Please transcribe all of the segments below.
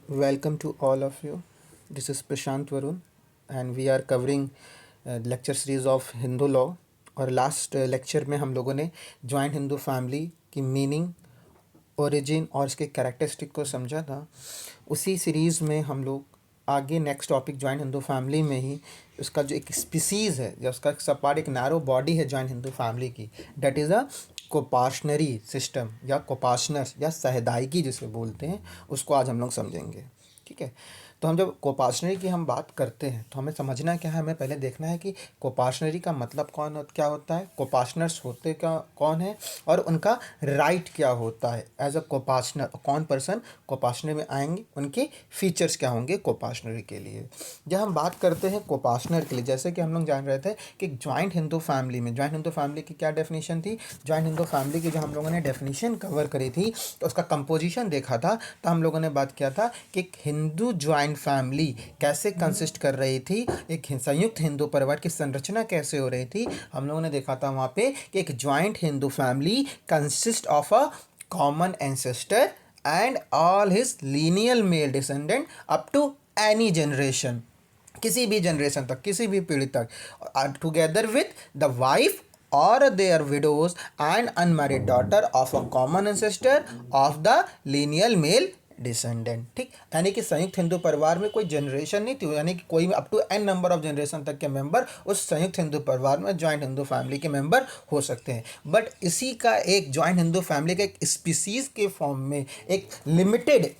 Welcome to all of you. This is Prashant Varun, and we are covering lecture series of Hindu law. और last lecture में हम लोगों ने joint Hindu family की meaning, origin और इसके कैरेक्टरिस्टिक को समझा था। उसी सीरीज़ में हम लोग आगे next topic joint Hindu family में ही उसका जो एक स्पीसीज़ है या उसका सब पार्ट एक नैरो बॉडी है जॉइंट हिंदू फैमिली की, डेट इज़ अ कोपाशनरी सिस्टम या कोपाशनर या सहदायकी जिसे बोलते हैं, उसको आज हम लोग समझेंगे। ठीक है, तो हम जब कोपाशनरी की हम बात करते हैं तो हमें समझना क्या है, हमें पहले देखना है कि कोपाशनरी का मतलब क्या होता है, कोपाशनर्स होते क्या कौन है और उनका राइट क्या होता है एज अ कोपाशनर, कौन पर्सन कोपाशनरी में आएंगे, उनके फीचर्स क्या होंगे कोपाशनरी के लिए। जब हम बात करते हैं कोपाशनर के लिए, जैसे कि हम लोग जान रहे थे कि जॉइंट हिंदू फैमिली में जॉइंट हिंदू फैमिली की क्या डेफिनेशन थी, जॉइंट हिंदू फैमिली की जो हम लोगों ने डेफिनेशन कवर करी थी तो उसका कंपोजिशन देखा था। तो हम लोगों ने बात किया था कि एक हिंदू जॉइंट फैमिली कैसे कंसिस्ट कर रही थी, एक संयुक्त हिंदू परिवार की संरचना कैसे हो रही थी। हम लोगों ने देखा था वहाँ पे कि एक joint Hindu family consist of a common ancestor and all his lineal male descendant up to any generation, किसी भी जनरेशन तक, किसी भी पीढ़ी तक, टुगेदर विथ द वाइफ और their widows and unmarried daughter of a common ancestor of the lineal male descendant. ठीक, यानी कि संयुक्त हिंदू परिवार में कोई जनरेशन नहीं थी, यानी कि कोई up to n number of generation तक के मेंबर उस संयुक्त हिंदू परिवार में जॉइंट हिंदू फैमिली के मेंबर हो सकते हैं। बट इसी का एक जॉइंट हिंदू फैमिली का एक स्पीसीज के फॉर्म में, एक लिमिटेड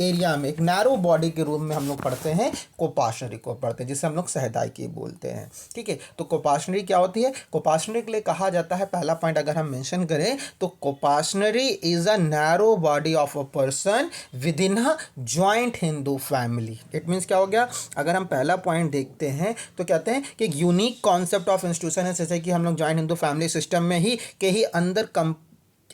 एरिया में, एक नैरो बॉडी के रूप में हम लोग पढ़ते हैं कोपाशनरी को पढ़ते हैं, जिसे हम लोग सहदायकी बोलते हैं। ठीक है, तो कोपाशनरी क्या होती है, कोपाशनरी के लिए कहा जाता है, पहला पॉइंट अगर हम मेंशन करें तो coparcenary is a narrow body of a person within a joint Hindu family. It means क्या हो गया, अगर हम पहला पॉइंट देखते हैं तो कहते हैं कि एक यूनिक कॉन्सेप्ट ऑफ इंस्टीट्यूशन है, जैसे कि हम लोग जॉइंट हिंदू फैमिली सिस्टम में ही के ही अंदर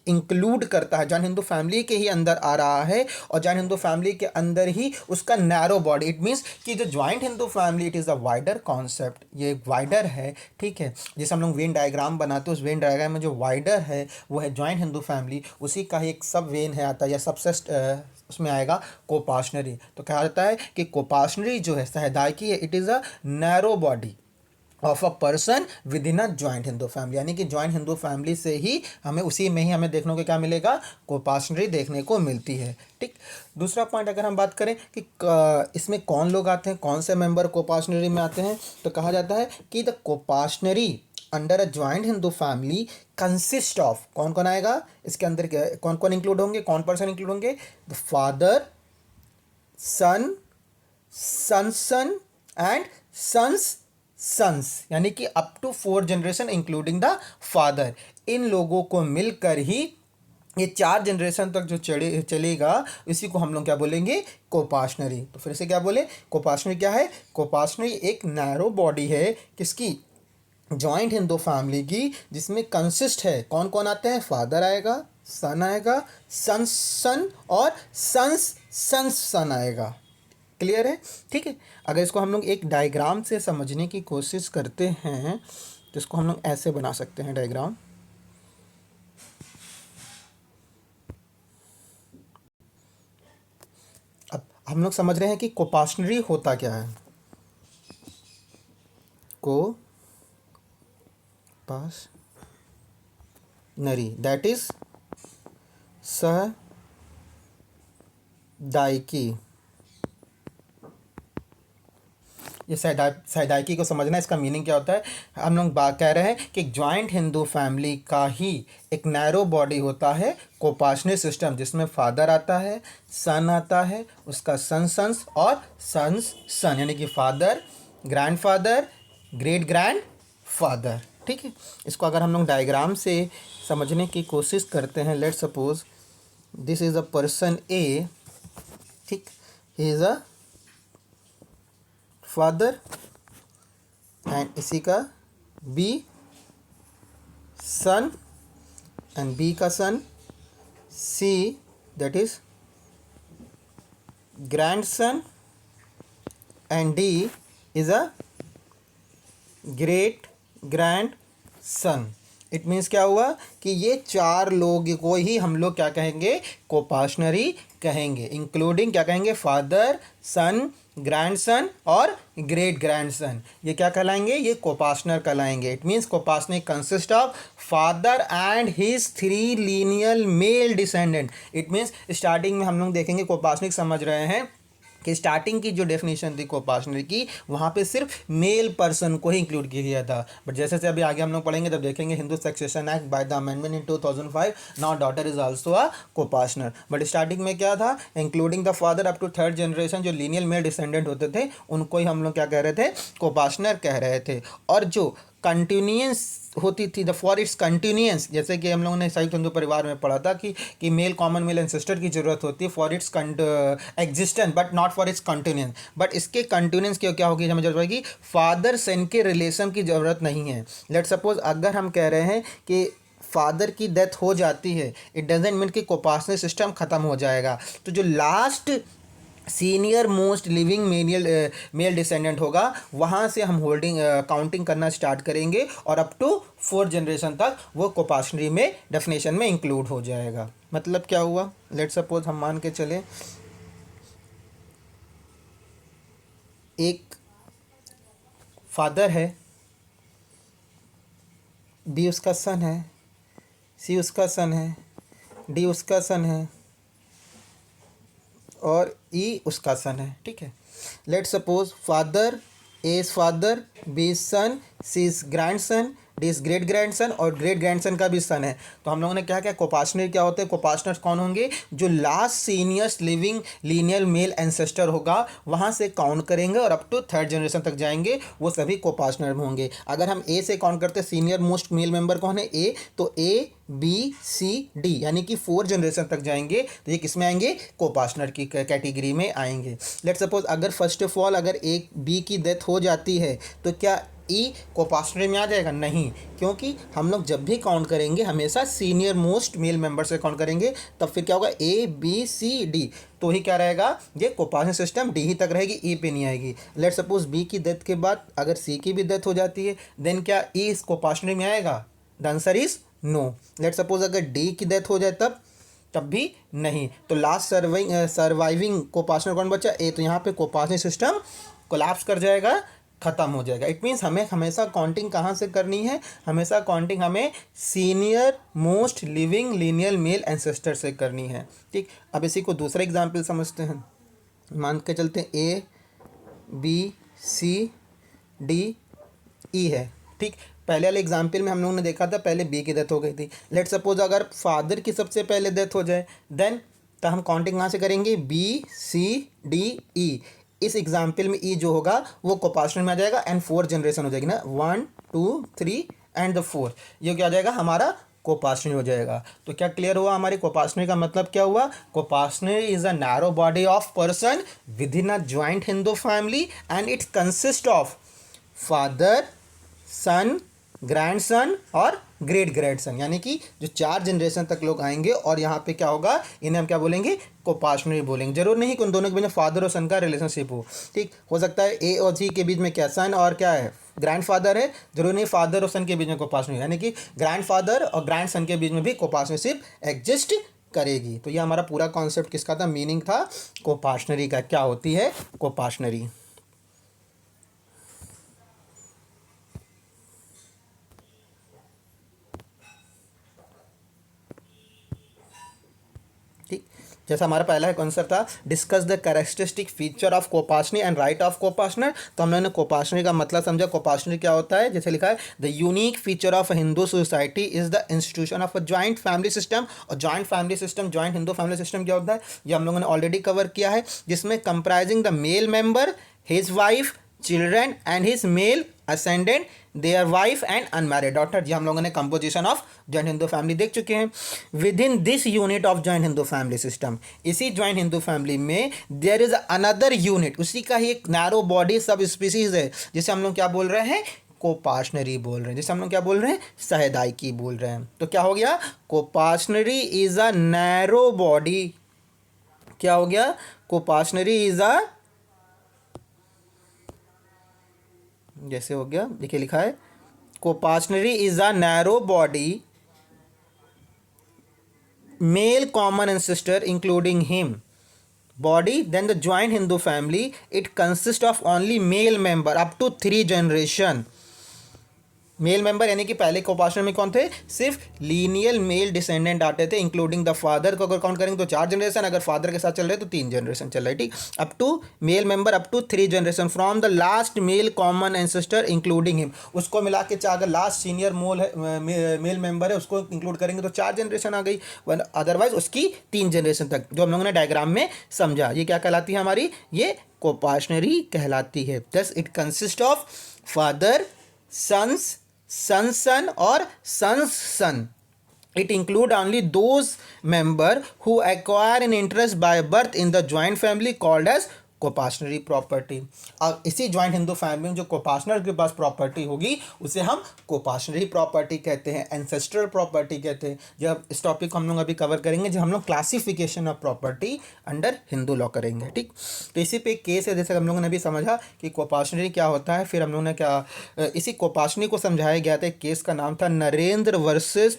इंक्लूड करता है, जॉइंट हिंदू फैमिली के ही अंदर आ रहा है और जॉइंट हिंदू फैमिली के अंदर ही उसका नैरो बॉडी। इट मीन्स कि जो joint Hindu family it is a wider concept, ये वाइडर है। ठीक है, जैसे हम लोग वेन डायग्राम बनाते हैं, उस वेन डायग्राम में जो वाइडर है वो है जॉइंट हिंदू फैमिली, उसी का ही एक सब वेन है आता है या सबसेस्ट उसमें आएगा कोपाशनरी। तो कहा जाता है कि कोपाशनरी जो है सहदायकी है, it is a narrow body of a person within a joint Hindu family, यानी कि जॉइंट हिंदू फैमिली से ही हमें, उसी में ही हमें देखने को क्या मिलेगा, कोपाशनरी देखने को मिलती है। ठीक, दूसरा पॉइंट अगर हम बात करें कि इसमें कौन लोग आते हैं, कौन से मेंबर कोपाशनरी में आते हैं, तो कहा जाता है कि the coparcenary under a joint Hindu family consist of, कौन कौन आएगा इसके अंदर, कौन कौन इंक्लूड होंगे, कौन पर्सन इंक्लूड होंगे, the father, son, son son and sons sons, यानी कि up to 4 generation including the father. इन लोगों को मिलकर ही ये 4 जनरेशन तक जो चलेगा, इसी को हम लोग क्या बोलेंगे, कोपाशनरी। तो फिर से क्या बोले, कोपाशनरी क्या है, कोपाशनरी एक नैरो बॉडी है, किसकी, जॉइंट हिंदू फैमिली की, जिसमें कंसिस्ट है, कौन कौन आते हैं, फादर आएगा, सन आएगा, सन्स सन और सन्स सन्स सन आएगा। क्लियर है। ठीक है, अगर इसको हम लोग एक डायग्राम से समझने की कोशिश करते हैं तो इसको हम लोग ऐसे बना सकते हैं डायग्राम। अब हम लोग समझ रहे हैं कि कोपाशनरी होता क्या है, कोपाशनरी दैट इज सहदायकी। ये सहदायकी को समझना, इसका मीनिंग क्या होता है, हम लोग बात कह रहे हैं कि जॉइंट हिंदू फैमिली का ही एक नैरो बॉडी होता है कोपाशनरी सिस्टम, जिसमें फादर आता है, सन आता है, उसका सन सन्स और सन्स सन, यानी कि father, grandfather, great grand father. ठीक है, इसको अगर हम लोग डायग्राम से समझने की कोशिश करते हैं, let suppose this is a person A, ठीक, ही इज़ अ फादर एंड इसी का बी सन एंड बी का son C that is grand son and D is a great grand son. It means क्या हुआ कि ये 4 लोग को ही हम लोग क्या कहेंगे, कोपाशनरी कहेंगे, इंक्लूडिंग क्या कहेंगे, फादर, सन, ग्रैंडसन और ग्रेट ग्रैंडसन, ये क्या कहलाएंगे, ये कोपासनर कहलाएंगे। It means coparcener consist of father and his 3 lineal male descendant. It means starting में हम लोग देखेंगे कोपासनिक समझ रहे हैं कि स्टार्टिंग की जो डेफिनेशन थी कोपासनरी की, वहाँ पे सिर्फ मेल पर्सन को ही इंक्लूड किया गया था। बट जैसे जैसे अभी आगे हम लोग पढ़ेंगे तब देखेंगे Hindu succession act by the amendment in 2005 now daughter is also a coparcener. But starting में क्या था, including the father up to 3rd generation, जो लीनियल मेल डिसेंडेंट होते थे उनको ही हम लोग क्या कह रहे थे, कोपासनर कह रहे थे। और जो कंटिन्यूएंस होती थी, द फॉर इट्स कंटिन्यूएंस, जैसे कि हम लोगों ने संयुक्त हिंदू परिवार में पढ़ा था कि मेल कॉमन मेल एंसेस्टर की जरूरत होती है for its existence but not for its continuance. But इसके कंटिन्यूएंस की क्या होगी, हमें जरूरत होगी फादर सन के रिलेशन की ज़रूरत नहीं है। लेट सपोज अगर हम कह रहे हैं कि फादर की डेथ हो जाती है, इट डजेंट मीन कि कोपासनरी सिस्टम ख़त्म हो जाएगा। तो जो last senior most living male descendant होगा, वहाँ से हम होल्डिंग काउंटिंग करना स्टार्ट करेंगे और अप टू 4th जनरेशन तक वो कोपासनरी में डेफिनेशन में इंक्लूड हो जाएगा। मतलब क्या हुआ, लेट सपोज हम मान के चले एक फादर है, बी उसका सन है, सी उसका सन है, डी उसका सन है और ई उसका सन है। ठीक है, let suppose father, A is father, B is son, C is grand son, D is great grand son और ग्रेट ग्रैंड सन का भी सन है। तो हम लोगों ने क्या क्या कोपासनर क्या होते हैं, कोपासनर कौन होंगे, जो last seniors living lineal male ancestor होगा वहाँ से काउंट करेंगे और अप टू 3rd जनरेशन तक जाएंगे, वो सभी कोपासनर में होंगे। अगर हम ए से काउंट करते हैं, सीनियर मोस्ट मेल मेंबर कौन है, ए, तो ए बी सी डी यानी कि 4 जनरेशन तक जाएंगे, तो ये किस में आएंगे, कोपासनर की कैटेगरी में आएंगे। लेट सपोज अगर फर्स्ट ऑफ ऑल अगर एक बी की डेथ हो जाती है तो क्या ई कोपासनरी में आ जाएगा, नहीं, क्योंकि हम लोग जब भी काउंट करेंगे हमेशा सीनियर मोस्ट मेल मेंबर से काउंट करेंगे, तब फिर क्या होगा, ए बी सी डी, तो ही क्या रहेगा, ये कोपासनरी सिस्टम डी ही तक रहेगी, ई पे नहीं आएगी। लेट सपोज बी की डेथ के बाद अगर सी की भी डेथ हो जाती है, देन क्या ई इस कोपासनरी में आएगा, the answer is no. Let suppose अगर डी की डेथ हो जाए तब भी नहीं। तो लास्ट सर्वाइविंग कोपासनर कौन बचा, ए, तो यहाँ पे कोपासनरी सिस्टम कोलैप्स कर जाएगा, ख़त्म हो जाएगा। इट मीन्स हमें हमेशा काउंटिंग कहाँ से करनी है, हमेशा काउंटिंग हमें senior most living lineal male ancestor से करनी है। ठीक, अब इसी को दूसरा एग्जाम्पल समझते हैं। मान के चलते हैं A B C D E है। ठीक, पहले वाले एग्जाम्पल में हम लोगों ने देखा था पहले बी की डेथ हो गई थी। लेट सपोज अगर फादर की सबसे पहले डेथ हो जाए, देन तो हम काउंटिंग कहाँ से करेंगे, बी सी डी ई। इस एग्जाम्पल में ई जो होगा वो कोपासनर में आ जाएगा एंड 4 जनरेशन हो जाएगी ना, 1 2 3 एंड द 4, ये क्या आ जाएगा, हमारा कोपासनरी हो जाएगा। तो क्या क्लियर हुआ, हमारी कोपासनरी का मतलब क्या हुआ, coparcenary is a narrow body of person within a joint Hindu family and it consist of father, son, grandson और ग्रेट ग्रैंडसन, यानी कि जो 4 जनरेशन तक लोग आएंगे और यहाँ पे क्या होगा, इन्हें हम क्या बोलेंगे, कोपासनरी बोलेंगे। जरूर नहीं कि उन दोनों के बीच में फादर और सन का रिलेशनशिप हो। ठीक, हो सकता है ए और सी के बीच में क्या सन और क्या है, ग्रैंड फादर है, जरूर नहीं फादर और सन के बीच में कोपासनरी, यानी कि ग्रैंड फादर और ग्रैंड सन के बीच में भी कोपासनरशिप एग्जिस्ट करेगी। तो ये हमारा पूरा कॉन्सेप्ट किसका था, मीनिंग था कोपासनरी का, क्या होती है कोपासनरी। ठीक, जैसा हमारा पहला कॉन्सेप्ट था discuss the characteristic feature of coparcenary and right of coparcener, तो हम लोगों ने कोपासनरी का मतलब समझा। कोपासनरी क्या होता है, जैसे लिखा है the unique feature of Hindu society is the institution of a joint family system. और joint family system, joint Hindu family system क्या होता है, ये हम लोगों ने ऑलरेडी कवर किया है, जिसमें comprising the male member, his wife, children and his male ascendant, their wife and unmarried daughter. ये हम लोगों ने composition of joint Hindu family देख चुके हैं। Within this unit of joint Hindu family system, इसी जॉइंट हिंदू फैमिली में देयर इज अनदर यूनिट, उसी का ही एक नैरो बॉडी सब स्पीसीज है, जिसे हम लोग क्या बोल रहे हैं, कोपासनरी बोल रहे हैं, जिसे हम लोग क्या बोल रहे हैं, सहदायकी बोल रहे हैं। तो क्या हो गया, कोपासनरी इज अ नैरो बॉडी, क्या हो गया, कोपासनरी इज अ, जैसे हो गया, देखिए लिखा है coparcenary is a narrow body male common ancestor including him body, then the joint Hindu family, it consists of only male member up to 3 generation. Male member यानी कि पहले कोपाशनर में कौन थे, सिर्फ लीनियल मेल डिसेंडेंट आते थे, इंक्लूडिंग द फादर को अगर काउंट करेंगे तो 4 जनरेशन, अगर फादर के साथ चल रहे तो 3 जनरेशन चल रहा है, ठीक। Up to male member up to 3 generation from the last male common ancestor including him, उसको मिला के अगर लास्ट सीनियर मेल मेंबर है उसको इंक्लूड करेंगे तो 4 जनरेशन आ गई, अदरवाइज उसकी 3 जनरेशन तक, जो हम लोगों ने डायग्राम में समझा। ये क्या कहलाती है हमारी, ये कोपाशनरी कहलाती है। Thus it consist of father, sons, son or son's son. It include only those member who acquire an interest by birth in the joint family called as coparcenary property. अब इसी ज्वाइंट हिंदू फैमिली में जो कोपाशनर के पास property होगी उसे हम कोपाशनरी property कहते हैं, एंसेस्ट्रल प्रॉपर्टी कहते हैं। जब इस टॉपिक को हम लोग अभी कवर करेंगे जब हम लोग classification of property under Hindu law करेंगे, ठीक। तो इसी पे एक केस है, जैसे हम लोगों ने भी समझा कि कोपाशनरी क्या होता है, फिर हम लोगों ने क्या इसी कोपाशनरी को समझाया गया था। एक केस का नाम था नरेंद्र वर्सेस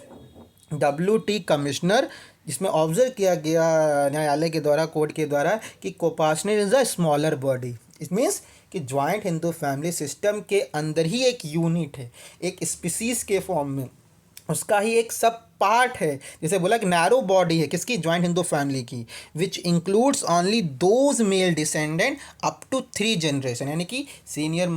WT कमिश्नर, जिसमें ऑब्जर्व किया गया न्यायालय के द्वारा, कोर्ट के द्वारा, कि coparcenary is a smaller body. It means कि ज्वाइंट हिंदू फैमिली सिस्टम के अंदर ही एक यूनिट है, एक स्पीसीज के फॉर्म में, उसका ही एक सब पार्ट है। जैसे बोला कि नैरो बॉडी है किसकी, ज्वाइंट हिंदू फैमिली की, which includes only those male descendant up to 3 generation, यानी कि सीनियर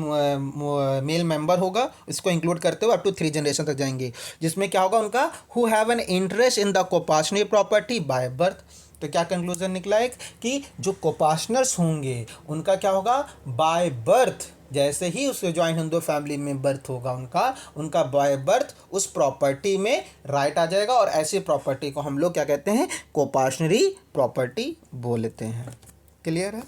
मेल मेंबर होगा, इसको इंक्लूड करते हुए अप टू 3 जनरेशन तक जाएंगे, जिसमें क्या होगा उनका who have an interest in the coparcenary property by birth. तो क्या कंक्लूजन निकला है कि जो कोपाशनर्स होंगे उनका क्या होगा, बाय बर्थ, जैसे ही उस ज्वाइंट हिंदू फैमिली में बर्थ होगा उनका बाय बर्थ उस प्रॉपर्टी में राइट आ जाएगा, और ऐसी प्रॉपर्टी को हम लोग क्या कहते हैं, कोपाशनरी प्रॉपर्टी बोलते हैं। क्लियर है।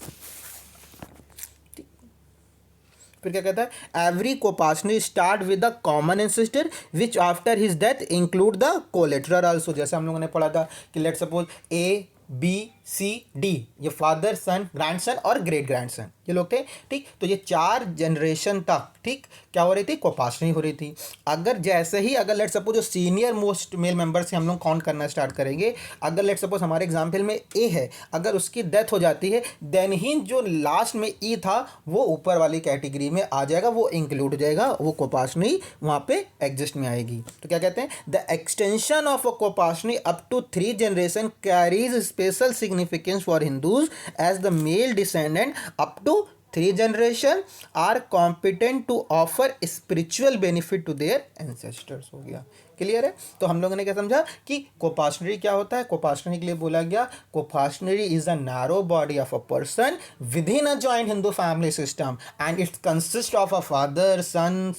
फिर क्या कहता है, every coparcenary start with the common ancestor which after his death include the collateral also. जैसे हम लोगों ने पढ़ा था कि लेट सपोज ABCD, ये फादर, सन, ग्रैंडसन और ग्रेट ग्रैंडसन ये लोग थे, ठीक। तो ये 4 जनरेशन तक, ठीक, क्या हो रही थी, कोपाशनरी हो रही थी। अगर जैसे ही अगर लेट सपोज जो सीनियर मोस्ट मेल मेंबर से हम लोग काउंट करना स्टार्ट करेंगे, अगर लेट सपोज हमारे एग्जाम्पल में ए है, अगर उसकी डेथ हो जाती है देन ही जो लास्ट में ई था वो ऊपर वाली कैटेगरी में आ जाएगा, वो इंक्लूड हो जाएगा, वो कोपाशनरी वहाँ पे एग्जिस्ट में आएगी। तो क्या कहते हैं, the extension of a coparcenary up to 3 generation carries special significance for Hindus as the male descendant up to 3 generation are competent to offer spiritual benefit to their ancestors. हो गया, क्लियर है। तो हम लोगों ने क्या समझा कि कोपाशनरी क्या होता है, कोपाशनरी के लिए बोला गया coparcenary is a narrow body of a person within a joint Hindu family system and it consist of a father, son,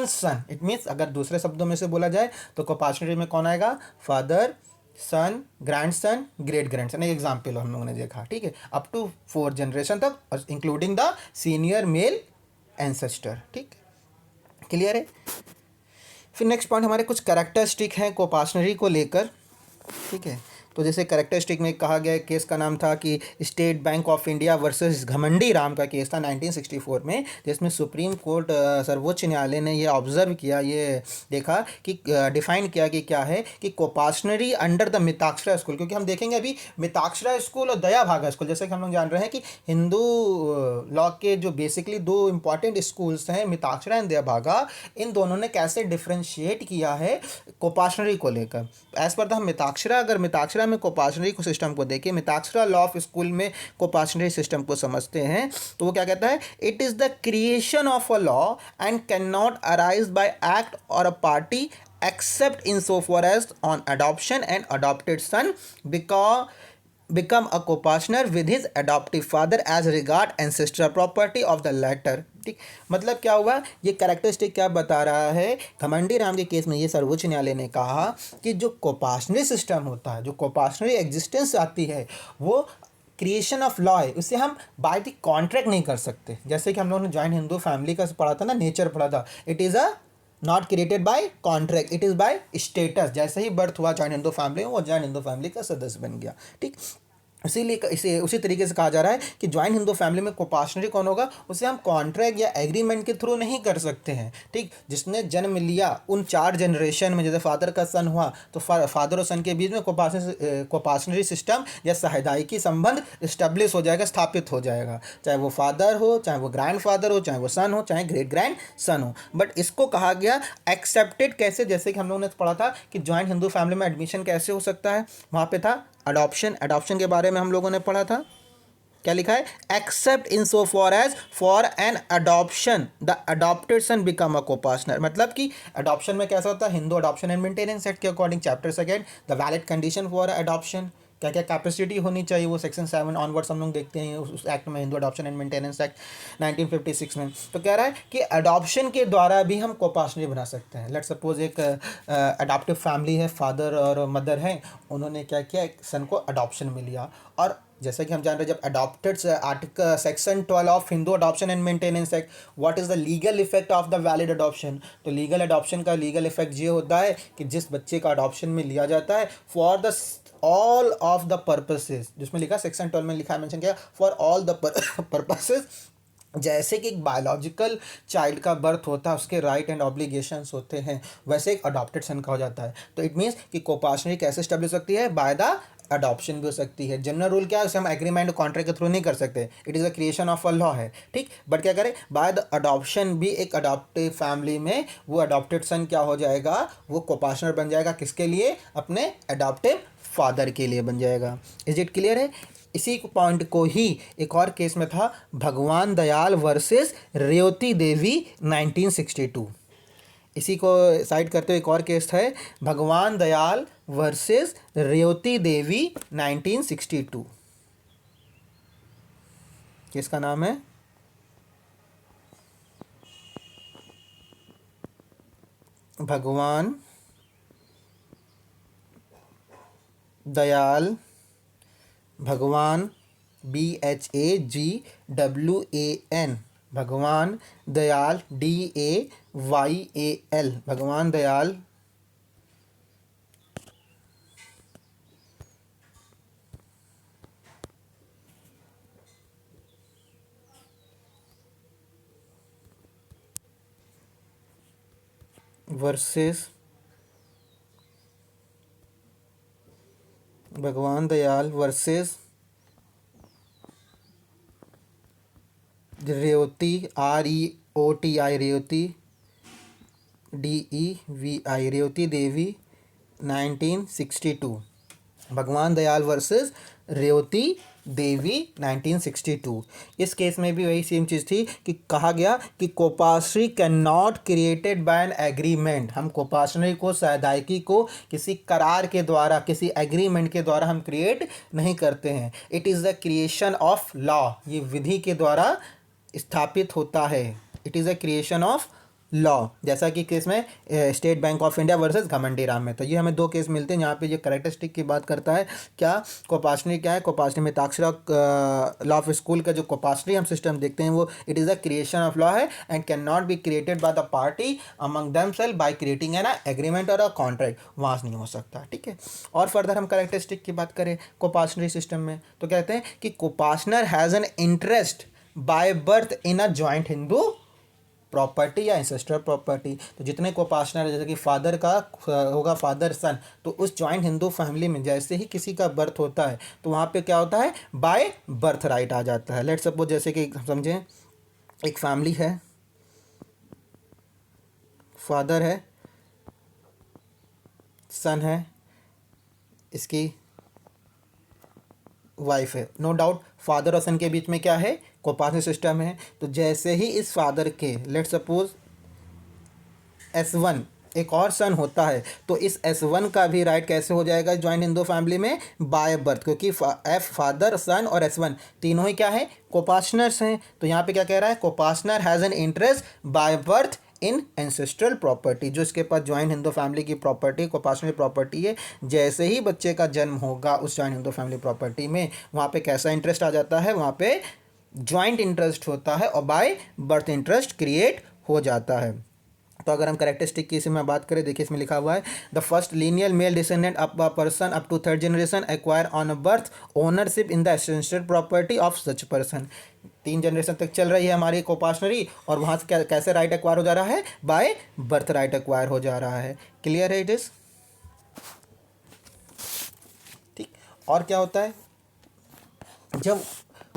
son. It means अगर दूसरे शब्दों में से बोला जाए तो कोपाशनरी में कौन आएगा, father, son, grandson, great grandson. एक एग्जाम्पल हम लोगों ने देखा, ठीक है, अप टू 4 जनरेशन तक और including the senior male ancestor, ठीक, क्लियर है। फिर नेक्स्ट पॉइंट हमारे कुछ कैरेक्टरिस्टिक हैं कोपाशनरी को लेकर, ठीक है। तो जैसे कैरेक्टरिस्टिक में कहा गया केस का नाम था कि state bank of India versus घमंडी राम का केस था 1964 में, जिसमें सुप्रीम कोर्ट सर्वोच्च न्यायालय ने ये ऑब्जर्व किया, ये देखा कि डिफाइन किया कि क्या है कि कोपाशनरी अंडर द मिताक्षरा स्कूल, क्योंकि हम देखेंगे अभी मिताक्षरा स्कूल और दया भागा स्कूल, जैसे कि हम लोग जान रहे हैं कि हिंदू लॉ के जो बेसिकली 2 इंपॉर्टेंट स्कूल्स हैं मिताक्षरा एंड दया भागा, इन दोनों ने कैसे डिफ्रेंशिएट किया है कोपाशनरी को लेकर। एज पर द मिताक्षरा, अगर मिताक्षरा में कोपाशनरी को सिस्टम को देखें, मिताक्षरा लॉ ऑफ स्कूल में कोपाशनरी सिस्टम को समझते हैं, तो वो क्या कहता है, it is the creation of a law and can not arise by act और a party except insofar as on adoption and adopted son become a co-partner with his adoptive father as regard ancestral property of the latter, ठीक। मतलब क्या हुआ, ये characteristic क्या बता रहा है, घमंडी राम के केस में ये सर्वोच्च न्यायालय ने कहा कि जो कोपाशनरी सिस्टम होता है, जो कोपाशनरी एग्जिस्टेंस आती है, वो क्रिएशन ऑफ लॉ है, उसे हम बाय द कॉन्ट्रैक्ट नहीं कर सकते। जैसे कि हम लोगों ने जॉइंट हिंदू फैमिली का पढ़ा था ना, नेचर पढ़ा था, it is a not created bye contract, it is by status. जैसे ही बर्थ हुआ जॉइंट हिंदू फैमिली में, वो जॉइंट हिंदू फैमिली का सदस्य बन गया, ठीक। इसीलिए इसे उसी तरीके से कहा जा रहा है कि ज्वाइंट हिंदू फैमिली में कोपाशनरी कौन होगा, उसे हम कॉन्ट्रैक्ट या एग्रीमेंट के थ्रू नहीं कर सकते हैं। ठीक, जिसने जन्म लिया उन 4 जनरेशन में, जैसे फादर का सन हुआ तो फादर और सन के बीच में कोपाशनरी सिस्टम या सहायदायकी संबंध इस्टेब्लिश हो जाएगा, स्थापित हो जाएगा, चाहे वो फादर हो, चाहे वो ग्रैंड फादर हो, चाहे वो सन हो, चाहे ग्रेट ग्रैंड सन हो। बट इसको कहा गया एक्सेप्टेड कैसे, जैसे कि हम लोगों ने पढ़ा था कि ज्वाइंट हिंदू फैमिली में एडमिशन कैसे हो सकता है, वहाँ पे था अडॉप्शन। अडॉप्शन के बारे में हम लोगों ने पढ़ा था, क्या लिखा है, except insofar as for an adoption the adopted son become a coparcener. मतलब कि अडॉप्शन में कैसा होता है, Hindu adoption and maintenance act के according chapter 2 the valid condition for adoption, क्या क्या कैपेसिटी होनी चाहिए, वो सेक्शन 7 ऑनवर्ड्स हम लोग देखते हैं उस एक्ट में, Hindu adoption and maintenance act 1956 में। तो कह रहा है कि अडॉप्शन के द्वारा भी हम कोपार्टनरी बना सकते हैं। लेट सपोज एक अडॉप्टिव फैमिली है, फादर और मदर हैं, उन्होंने क्या किया, एक सन को अडॉप्शन में लिया। और जैसा कि हम जान रहे हैं, जब adopted article section 12 of Hindu adoption and maintenance act, what is the legal effect of the valid adoption. तो लीगल अडॉप्शन का लीगल इफेक्ट ये होता है कि जिस बच्चे का अडॉप्शन में लिया जाता है for the all of the purposes, जिसमें लिखा सेक्शन 12 में लिखा है, मेंशन किया, फॉर ऑल द पर्पसेस, जैसे कि एक बायोलॉजिकल चाइल्ड का बर्थ होता है, उसके राइट एंड ऑब्लिगेशंस होते हैं, वैसे एक अडॉप्टेड सन का हो जाता है। तो इट मीन्स कि कोपार्टनरी कैसे स्टेब्लिश हो सकती है, बाय द अडॉप्शन भी हो सकती है। जनरल रूल क्या है, उसे हम एग्रीमेंट कॉन्ट्रैक्ट के थ्रू नहीं कर सकते, it is a creation of a law है। ठीक, बट क्या करें, बाय द अडॉप्शन भी एक अडॉप्टिव फैमिली में वो अडॉप्टेड सन क्या हो जाएगा, वो कोपार्टनर बन जाएगा, किसके लिए, अपने अडॉप्टिव फादर के लिए बन जाएगा। इज इट क्लियर है। इसी पॉइंट को ही एक और केस में था, भगवान दयाल वर्सेस रेवती देवी 1962। इसी को साइड करते हुए एक और केस है, भगवान दयाल वर्सेस रेवती देवी 1962। केस का नाम है भगवान दयाल, भगवान BHAGWAN, भगवान दयाल DAYAL, भगवान Dayal versus Bhagwan Dayal versus Revati REOTI, Revati DEVI, Revati Devi 1962। Bhagwan Dayal versus Revati Devi 1962। इस केस में भी वही सेम चीज़ थी कि कहा गया कि coparcenary can not created by an agreement. हम कोपार्टनरी को, सहायदायकी को किसी करार के द्वारा, किसी एग्रीमेंट के द्वारा हम क्रिएट नहीं करते हैं। It is the creation of law, ये विधि के द्वारा स्थापित होता है। It is a creation of law, जैसा कि केस में state bank of India versus घमंडी राम में। तो ये हमें 2 केस मिलते हैं यहाँ पे ये करेक्टरिस्टिक की बात करता है। क्या कोपार्टनरी क्या है, कोपार्टनरी में ताक्षरा लॉ ऑफ स्कूल का जो कोपार्टनरी हम सिस्टम देखते हैं वो it is a creation of law है and can not be created by the party among themselves by creating an agreement और अ कॉन्ट्रैक्ट, वहाँ से नहीं हो सकता। ठीक है, और फर्दर हम करेक्टरिस्टिक की बात करें कोपार्टनरी सिस्टम में तो कहते हैं कि coparcener has an interest by birth in a joint Hindu property या इंसेस्टर प्रॉपर्टी। तो जितने को पार्टनर, जैसे कि फादर का होगा, फादर सन, तो उस जॉइंट हिंदू फैमिली में जैसे ही किसी का बर्थ होता है तो वहाँ पे क्या होता है, बाय बर्थ राइट आ जाता है। लेट सपोज जैसे कि समझें, एक फैमिली है, फादर है, सन है, इसकी वाइफ है। नो डाउट फादर और सन के बीच में क्या है, कोपार्टनरी सिस्टम है। तो जैसे ही इस फादर के लेट सपोज S1 एक और सन होता है तो इस S1 का भी राइट कैसे हो जाएगा जॉइंट हिंदू फैमिली में, बाय बर्थ, क्योंकि फादर, सन और S1 तीनों ही क्या है, कोपार्टनर्स हैं। तो यहाँ पे क्या कह रहा है, coparcener has an interest by birth in ancestral property, जो इसके पास जॉइंट हिंदू फैमिली की प्रॉपर्टी, कोपार्टनरी प्रॉपर्टी है। जैसे ही बच्चे का जन्म होगा उस जॉइंट हिंदू फैमिली प्रॉपर्टी में, वहाँ पे कैसा इंटरेस्ट आ जाता है, वहाँ पे जॉइंट इंटरेस्ट होता है और बाय बर्थ इंटरेस्ट क्रिएट हो जाता है। तो अगर हम करेक्टरिस्टिक की इसमें बात करें, देखिए इसमें लिखा हुआ है the first linear male descendant of a person up to third generation acquire on a birth ownership in the essential property of such person. 3 generation तक चल रही है हमारी कोपाशनरी, और वहाँ से कैसे राइट एक्वायर हो जा रहा है, बाय बर्थ राइट एक्वायर हो जा रहा है। क्लियर है इट इज? ठीक। और क्या होता है जब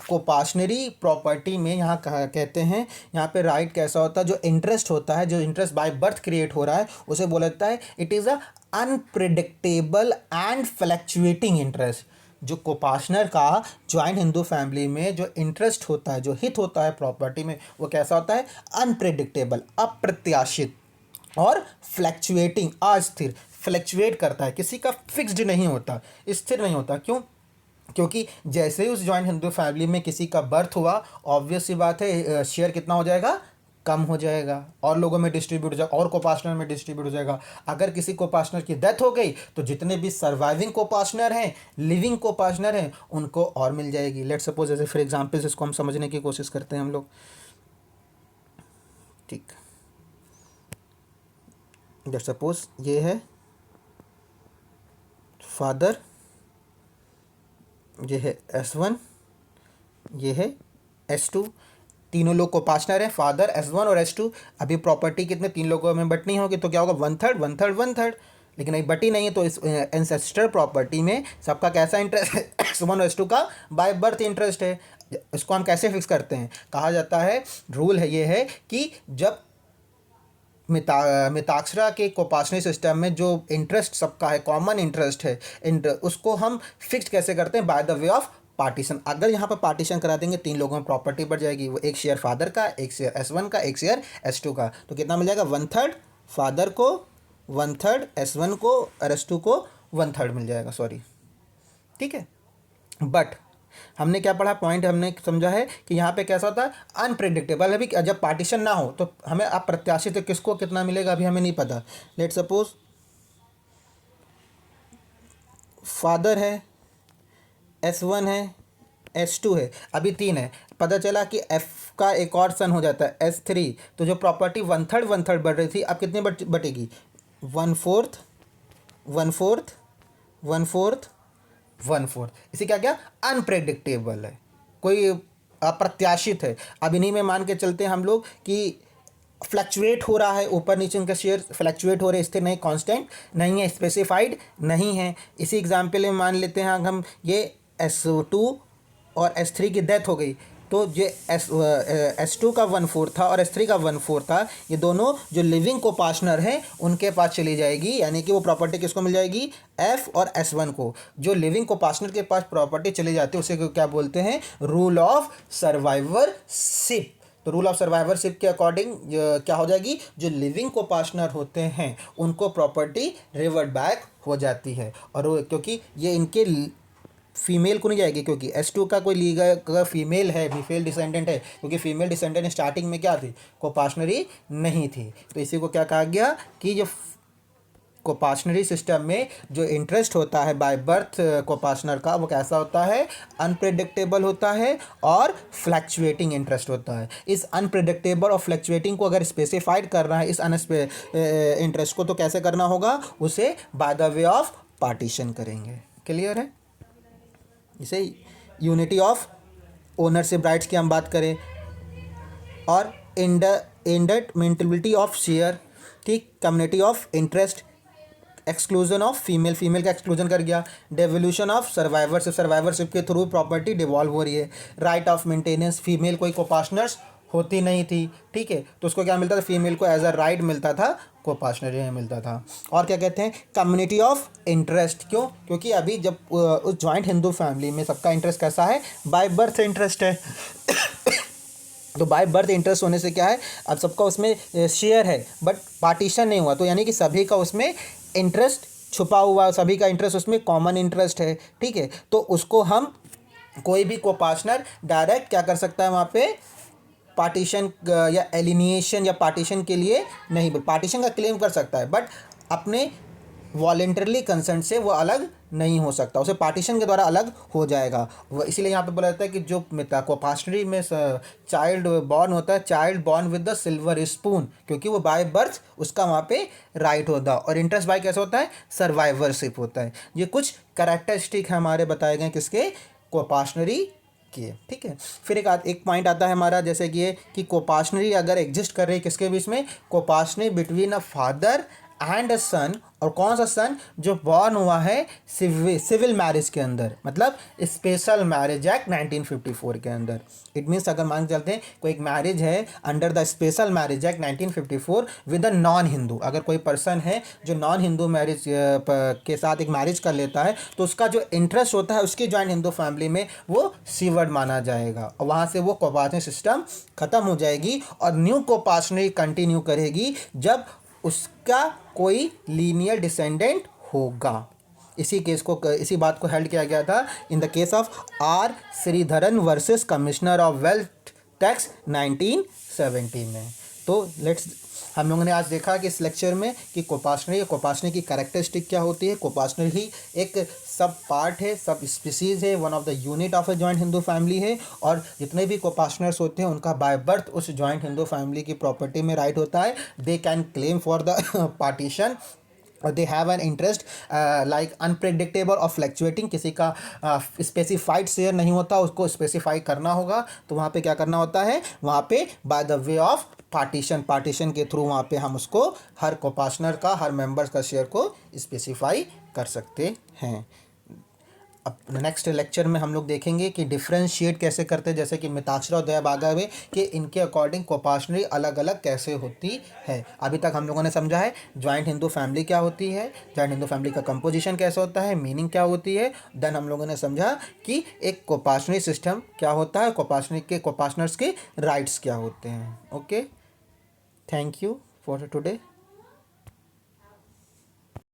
कोपाशनरी प्रॉपर्टी में, यहाँ कहते हैं यहाँ पे राइट कैसा होता है, जो इंटरेस्ट होता है, जो इंटरेस्ट बाय बर्थ क्रिएट हो रहा है, उसे बोला जाता है it is a unpredictable and fluctuating interest. जो कोपाशनर का ज्वाइंट हिंदू फैमिली में जो इंटरेस्ट होता है, जो हित होता है प्रॉपर्टी में, वो कैसा होता है, अनप्रिडिक्टेबल, अप्रत्याशित, और फ्लैक्चुएटिंग, अस्थिर, फ्लैक्चुएट करता है, किसी का फिक्स्ड नहीं होता, स्थिर नहीं होता। क्यों? क्योंकि जैसे ही उस जॉइंट हिंदू फैमिली में किसी का बर्थ हुआ, ऑब्वियस सी बात है शेयर कितना हो जाएगा, कम हो जाएगा, और लोगों में डिस्ट्रीब्यूट हो जाएगा, और कोपार्टनर में डिस्ट्रीब्यूट हो जाएगा। अगर किसी कोपार्टनर की डेथ हो गई तो जितने भी सर्वाइविंग कोपार्टनर हैं, लिविंग कोपार्टनर हैं, उनको और मिल जाएगी। लेट सपोज, जैसे फॉर एग्जांपल्स इसको हम समझने की कोशिश करते हैं हम लोग। ठीक, लेट सपोज ये है फादर, ये है S1, ये है S2, तीनों लोग को पार्टनर है, फादर, S1 और S2। अभी प्रॉपर्टी कितने, 3 लोगों में बटनी होगी, तो क्या होगा, 1/3 1/3 1/3। लेकिन अभी बटी नहीं है, तो इस एंसेस्टर प्रॉपर्टी में सबका कैसा इंटरेस्ट है, S1 और S2 का बाय बर्थ इंटरेस्ट है। इसको हम कैसे फिक्स करते हैं, कहा जाता है, रूल है ये है कि जब मिताक्षरा के कोपाशनरी सिस्टम में जो इंटरेस्ट सबका है, कॉमन इंटरेस्ट है, उसको हम फिक्स कैसे करते हैं, by the way of partition. अगर यहाँ पर पार्टीशन करा देंगे, 3 लोगों में प्रॉपर्टी बढ़ जाएगी, वो एक शेयर फादर का, एक शेयर S1 का, एक शेयर S2 का, तो कितना मिल जाएगा, 1/3 फादर को, 1/3 S1 को, और S2 को 1/3 मिल जाएगा, सॉरी। ठीक है, बट हमने क्या पढ़ा, पॉइंट हमने समझा है कि यहाँ पे कैसा होता है, अनप्रिडिक्टेबल। अभी जब पार्टीशन ना हो तो हमें अप्रत्याशित तो किसको कितना मिलेगा अभी हमें नहीं पता। लेट सपोज फादर है, S1 है, S2 है, अभी 3 है, पता चला कि F का एक और सन हो जाता है S3, तो जो प्रॉपर्टी 1/3 1/3 बढ़ रही थी, अब कितनी बटेगी, 1/4 1/4 1/4 1/4। इसे क्या क्या, अनप्रेडिक्टेबल है, कोई अप्रत्याशित है। अब इन्हीं में मान के चलते हैं हम लोग कि फ्लैक्चुएट हो रहा है, ऊपर नीचे उनके शेयर फ्लैक्चुएट हो रहे, स्थिर नहीं, कांस्टेंट नहीं है, स्पेसिफाइड नहीं है। इसी एग्जांपल में मान लेते हैं हम, ये S2 और S3 की डेथ हो गई, तो ये S2 का 1/4 था और S3 का 1/4 था, ये दोनों जो लिविंग को पार्टनर हैं उनके पास चली जाएगी, यानी कि वो प्रॉपर्टी किसको मिल जाएगी, F और S1 को। जो लिविंग को पार्टनर के पास प्रॉपर्टी चली जाती है उसे क्या बोलते हैं, रूल ऑफ सर्वाइवरशिप। तो रूल ऑफ सर्वाइवरशिप के अकॉर्डिंग क्या हो जाएगी, जो लिविंग को पार्टनर होते हैं उनको प्रॉपर्टी रिवर्ट बैक हो जाती है, और क्योंकि ये इनके फीमेल को नहीं जाएगी, क्योंकि S2 का कोई लीगल अगर फीमेल है, फीमेल डिसेंडेंट है, क्योंकि फीमेल डिसेंडेंट स्टार्टिंग में क्या थी, कोपाशनरी नहीं थी, तो इसी को क्या कहा गया कि जो कोपाशनरी सिस्टम में जो इंटरेस्ट होता है बाय बर्थ कोपाशनर का, वो कैसा होता है, अनप्रेडिक्टेबल होता है और फ्लैक्चुएटिंग इंटरेस्ट होता है। इस अनप्रेडिक्टेबल और फ्लैक्चुएटिंग को अगर स्पेसिफाइड करना है, इस इंटरेस्ट को, तो कैसे करना होगा, उसे by the way of partition करेंगे। क्लियर है? इसे यूनिटी ऑफ ओनरशिप राइट्स की हम बात करें, और इंडेटमेंटेबिलिटी ऑफ शेयर, ठीक, community of interest, exclusion of female, female का एक्सक्लूजन कर गया, डेवोल्यूशन ऑफ सर्वाइवरशिप, सर्वाइवरशिप के थ्रू प्रॉपर्टी डिवॉल्व हो रही है, राइट ऑफ मेंटेनेंस, फीमेल कोई कोपार्टनर्स होती नहीं थी, ठीक है, तो उसको क्या मिलता था, फीमेल को एज अ राइट मिलता था, कोपार्टनरी में मिलता था। और क्या कहते हैं, कम्युनिटी ऑफ इंटरेस्ट, क्यों, क्योंकि अभी जब उस जॉइंट हिंदू फैमिली में सबका इंटरेस्ट कैसा है, बाय बर्थ इंटरेस्ट है तो बाय बर्थ इंटरेस्ट होने से क्या है, अब सबका उसमें शेयर है, बट पार्टीशन नहीं हुआ, तो यानी कि सभी का उसमें इंटरेस्ट छुपा हुआ, सभी का इंटरेस्ट उसमें कॉमन इंटरेस्ट है, ठीक है, तो उसको हम कोई भी कोपार्टनर डायरेक्ट क्या कर सकता है, वहाँ पे पार्टीशन या एलिनिएशन या पार्टीशन के लिए नहीं, पार्टीशन का क्लेम कर सकता है, बट अपने वॉलेंटरली कंसेंट से वो अलग नहीं हो सकता, उसे पार्टीशन के द्वारा अलग हो जाएगा। वो इसीलिए यहाँ पे बोला जाता है कि जो कोपाशनरी में चाइल्ड बॉर्न होता है, child born with the silver spoon, क्योंकि वो बाय बर्थ उसका वहाँ पे राइट होता है। और इंटरेस्ट बाय कैसे होता है, सर्वाइवरशिप होता है। ये कुछ कैरेक्टरिस्टिक है हमारे बताए गए किसके, कोपाशनरी किए। ठीक है, फिर एक पॉइंट आता है हमारा, जैसे कि ये कि कोपाशनरी अगर एग्जिस्ट कर रही है किसके बीच में, coparcenary between a father and a son. और कौन सा सन, जो बॉर्न हुआ है सिविल मैरिज के अंदर, मतलब स्पेशल मैरिज एक्ट 1954 के अंदर। इट मीन्स अगर मान के चलते हैं कोई एक मैरिज है under the special marriage act 1954 with a non Hindu, अगर कोई पर्सन है जो नॉन हिंदू मैरिज के साथ एक मैरिज कर लेता है, तो उसका जो इंटरेस्ट होता है उसकी जॉइंट हिंदू फैमिली में वो सीवर्ड माना जाएगा, और वहाँ से वो कोपाशनरी सिस्टम खत्म हो जाएगी और न्यू कोपाशनरी कंटिन्यू करेगी जब उसका कोई लीनियर डिसेंडेंट होगा। इसी बात को हेल्ड किया गया था in the case of R Sridharan versus commissioner of wealth tax 1970 में। तो हम लोगों ने आज देखा कि इस लेक्चर में कि कोपाशनरी की कैरेक्टरिस्टिक क्या होती है। कोपाशनरी ही एक सब पार्ट है, सब स्पीसीज है, one of the unit of a joint Hindu family है। और जितने भी कोपाशनर्स होते हैं उनका बाय बर्थ उस जॉइंट हिंदू फैमिली की प्रॉपर्टी में राइट होता है। They can claim for the partition, और they have an interest like unpredictable और फ्लैक्चुएटिंग। किसी का स्पेसिफाइड शेयर नहीं होता, उसको स्पेसिफाई करना होगा, तो वहाँ पे क्या करना होता है, वहाँ पे by the way of partition के थ्रू वहाँ पे हम उसको हर कोपाशनर का, हर मेंबर्स का शेयर को स्पेसिफाई कर सकते हैं। अब नेक्स्ट लेक्चर में हम लोग देखेंगे कि डिफ्रेंशिएट कैसे करते हैं, जैसे कि मिताक्षरा और दया बागावे कि इनके अकॉर्डिंग कोपाशनरी अलग अलग कैसे होती है। अभी तक हम लोगों ने समझा है जॉइंट हिंदू फैमिली क्या होती है, जॉइंट हिंदू फैमिली का कंपोजिशन कैसे होता है, मीनिंग क्या होती है। देन हम लोगों ने समझा कि एक कोपाशनरी सिस्टम क्या होता है, कोपाशनर्स के राइट्स क्या होते हैं। Okay, thank you for today.